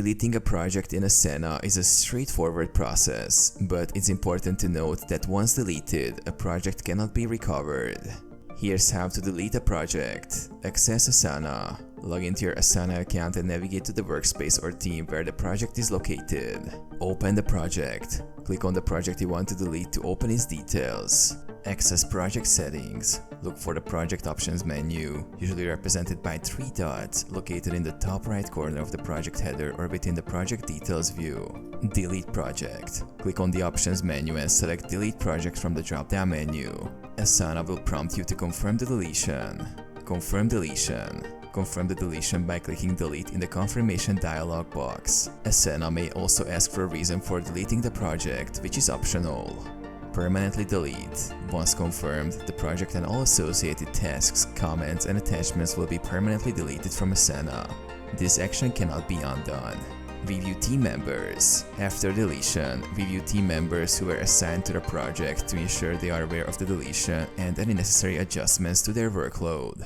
Deleting a project in Asana is a straightforward process, but it's important to note that once deleted, a project cannot be recovered. Here's how to delete a project. Access Asana. Log into your Asana account and navigate to the workspace or team where the project is located. Open the project. Click on the project you want to delete to open its details. Access project settings. Look for the project options menu, usually represented by 3 dots, located in the top right corner of the project header or within the project details view. Delete project. Click on the options menu and select delete project from the drop-down menu. Asana will prompt you to confirm the deletion. Confirm deletion. Confirm the deletion by clicking delete in the confirmation dialog box. Asana may also ask for a reason for deleting the project, which is optional. Permanently delete. Once confirmed, the project and all associated tasks, comments, and attachments will be permanently deleted from Asana. This action cannot be undone. Review team members. After deletion, review team members who were assigned to the project to ensure they are aware of the deletion and any necessary adjustments to their workload.